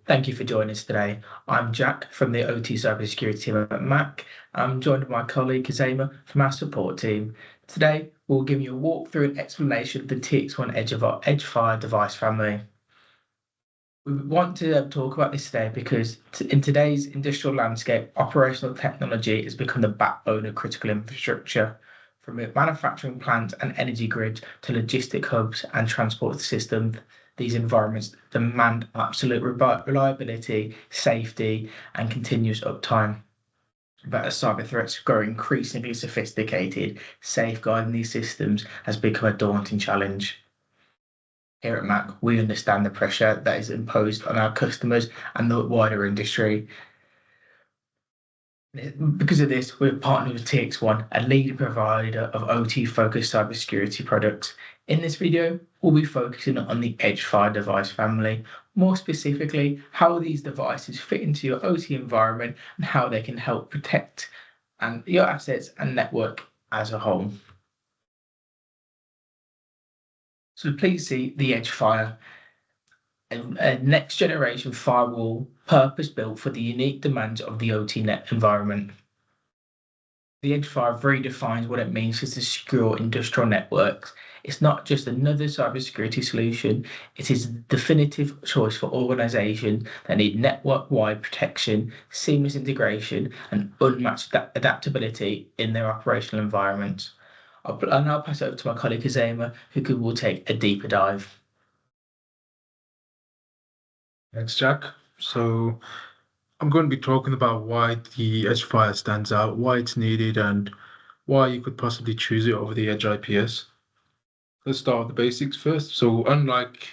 Thank you for joining us today. I'm Jack from the OT Cybersecurity team at M.A.C. I'm joined by my colleague Khuzaimah from our support team. Today, we'll give you a walkthrough and explanation of the TXOne EdgeFire device family. We want to talk about this today because in today's industrial landscape, operational technology has become the backbone of critical infrastructure. From manufacturing plants and energy grids to logistic hubs and transport systems, these environments demand absolute reliability, safety, and continuous uptime. But as cyber threats grow increasingly sophisticated, safeguarding these systems has become a daunting challenge. Here at M.A.C, we understand the pressure that is imposed on our customers and the wider industry. Because of this, we're partnered with TXOne, a leading provider of OT-focused cybersecurity products. In this video, we'll be focusing on the EdgeFire device family, more specifically, how these devices fit into your OT environment and how they can help protect your assets and network as a whole. So please see the EdgeFire, a next generation firewall purpose-built for the unique demands of the OT net environment. The EdgeFire redefines what it means to secure industrial networks. It's not just another cybersecurity solution, it is a definitive choice for organizations that need network-wide protection, seamless integration, and unmatched adaptability in their operational environments. I'll now pass it over to my colleague Khuzaimah, who will take a deeper dive. Thanks, Jack. So I'm going to be talking about why the EdgeFire stands out, why it's needed, and why you could possibly choose it over the Edge IPS. Let's start with the basics first. So unlike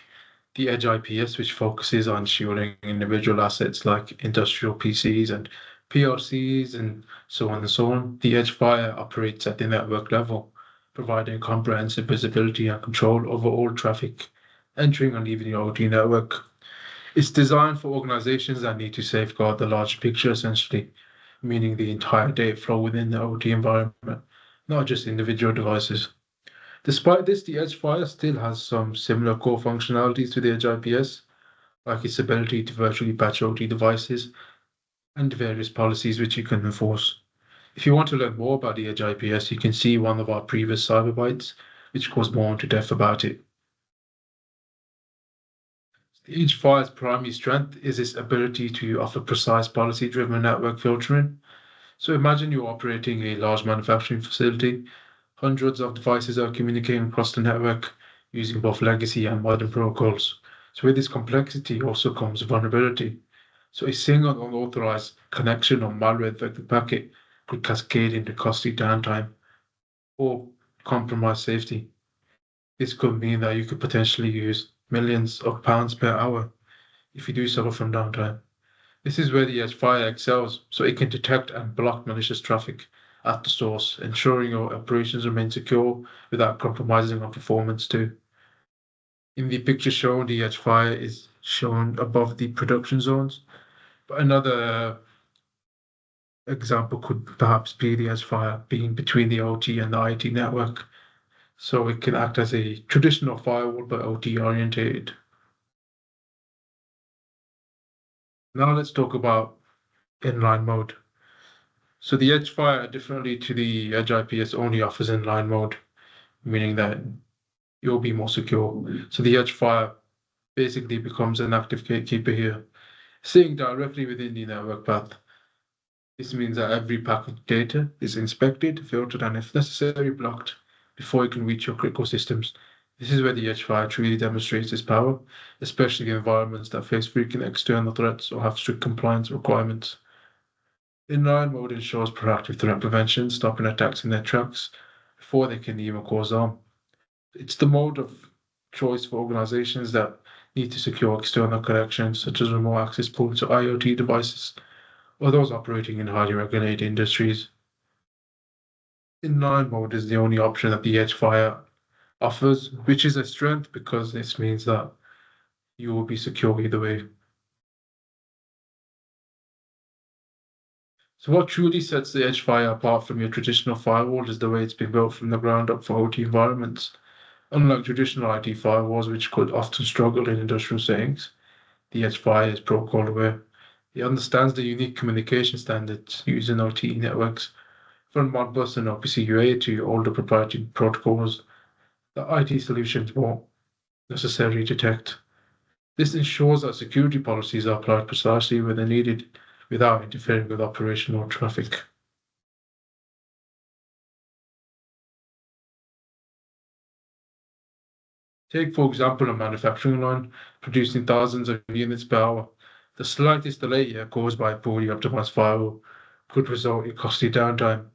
the Edge IPS, which focuses on shielding individual assets like industrial PCs and PLCs and so on, the EdgeFire operates at the network level, providing comprehensive visibility and control over all traffic entering and leaving the OT network. It's designed for organizations that need to safeguard the large picture, essentially, meaning the entire data flow within the OT environment, not just individual devices. Despite this, the EdgeFire still has some similar core functionalities to the Edge IPS, like its ability to virtually patch OT devices and various policies which you can enforce. If you want to learn more about the Edge IPS, you can see one of our previous cyber bites, which goes more into depth about it. The EdgeFire's primary strength is its ability to offer precise policy-driven network filtering. So imagine you're operating a large manufacturing facility. Hundreds of devices are communicating across the network using both legacy and modern protocols. So with this complexity also comes vulnerability. So a single unauthorized connection or malware-affected packet could cascade into costly downtime or compromise safety. This could mean that you could potentially use millions of pounds per hour if you do suffer from downtime. This is where the EdgeFire excels, so it can detect and block malicious traffic at the source, ensuring your operations remain secure without compromising on performance too. In the picture shown, the EdgeFire is shown above the production zones, but another example could perhaps be the EdgeFire being between the OT and the IT network. So it can act as a traditional firewall, but OT oriented. Now let's talk about inline mode. So the EdgeFire, differently to the Edge IPS, only offers inline mode, meaning that you'll be more secure. So the EdgeFire basically becomes an active gatekeeper here, sitting directly within the network path. This means that every packet of data is inspected, filtered, and if necessary, blocked before it can reach your critical systems. This is where the EdgeFire truly demonstrates its power, especially in environments that face frequent external threats or have strict compliance requirements. Inline mode ensures proactive threat prevention, stopping attacks in their tracks before they can even cause harm. It's the mode of choice for organizations that need to secure external connections, such as remote access points or IoT devices, or those operating in highly regulated industries. Inline mode is the only option that the EdgeFire offers, which is a strength because this means that you will be secure either way. So what truly sets the EdgeFire apart from your traditional firewall is the way it's been built from the ground up for OT environments. Unlike traditional IT firewalls, which could often struggle in industrial settings, the EdgeFire is protocol aware. It understands the unique communication standards used in OT networks, from Modbus and OPC UA to older proprietary protocols that IT solutions won't necessarily detect. This ensures that security policies are applied precisely where they're needed without interfering with operational traffic. Take, for example, a manufacturing line producing thousands of units per hour. The slightest delay here caused by a poorly optimized firewall could result in costly downtime.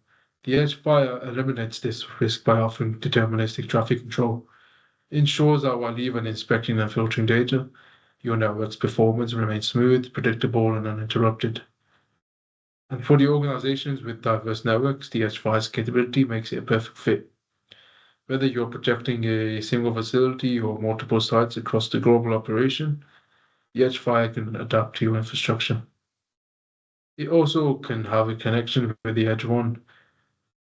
The EdgeFire eliminates this risk by offering deterministic traffic control. It ensures that while even inspecting and filtering data, your network's performance remains smooth, predictable, and uninterrupted. And for the organizations with diverse networks, the EdgeFire's capability makes it a perfect fit. Whether you're protecting a single facility or multiple sites across the global operation, the EdgeFire can adapt to your infrastructure. It also can have a connection with the EdgeOne,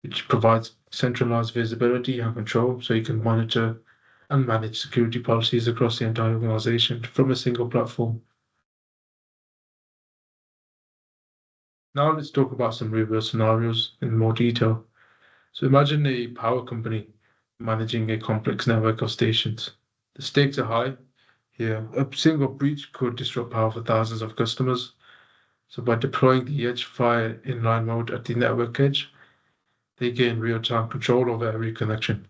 which provides centralized visibility and control so you can monitor and manage security policies across the entire organization from a single platform. Now let's talk about some real world scenarios in more detail. So imagine a power company managing a complex network of stations. The stakes are high. Here, a single breach could disrupt power for thousands of customers. So by deploying the EdgeFire inline mode at the network edge, they gain real-time control over every connection,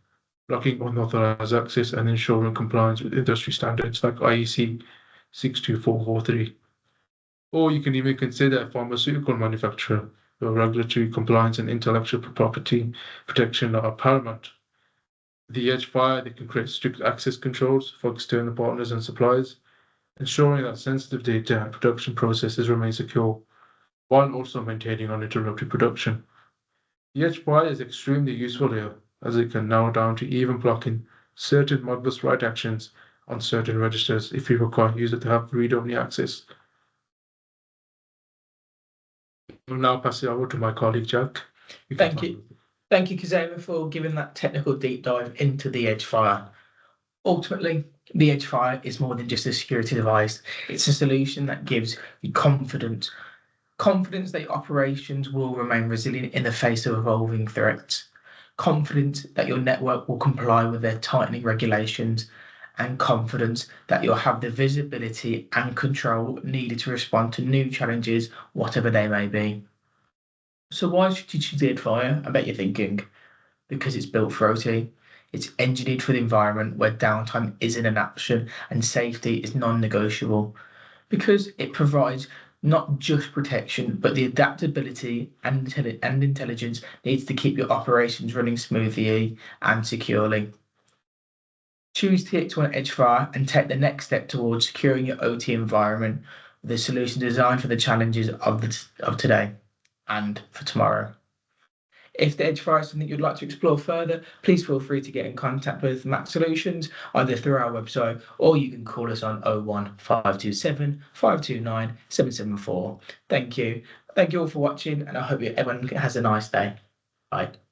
blocking unauthorized access and ensuring compliance with industry standards like IEC 62443. Or you can even consider a pharmaceutical manufacturer where regulatory compliance and intellectual property protection are paramount. The EdgeFire, they can create strict access controls for external partners and suppliers, ensuring that sensitive data and production processes remain secure, while also maintaining uninterrupted production. The EdgeFire is extremely useful here, as it can narrow down to even blocking certain Modbus write actions on certain registers if you require user to have read-only access. I'll now pass it over to my colleague Jack. Thank you. Thank you, Khuzaimah, for giving that technical deep dive into the EdgeFire. Ultimately, the EdgeFire is more than just a security device. It's a solution that gives you confidence that your operations will remain resilient in the face of evolving threats, confidence that your network will comply with their tightening regulations, and confidence that you'll have the visibility and control needed to respond to new challenges, whatever they may be. So why should you choose the EdgeFire? I bet you're thinking, because it's built for OT. It's engineered for the environment where downtime isn't an option and safety is non-negotiable. Because it provides not just protection, but the adaptability and intelligence needs to keep your operations running smoothly and securely. Choose TXOne EdgeFire and take the next step towards securing your OT environment with a solution designed for the challenges of today and for tomorrow. If the EdgeFire is something you'd like to explore further, please feel free to get in contact with M.A.C Solutions, either through our website or you can call us on 01 527 529 774. Thank you. Thank you all for watching, and I hope everyone has a nice day. Bye.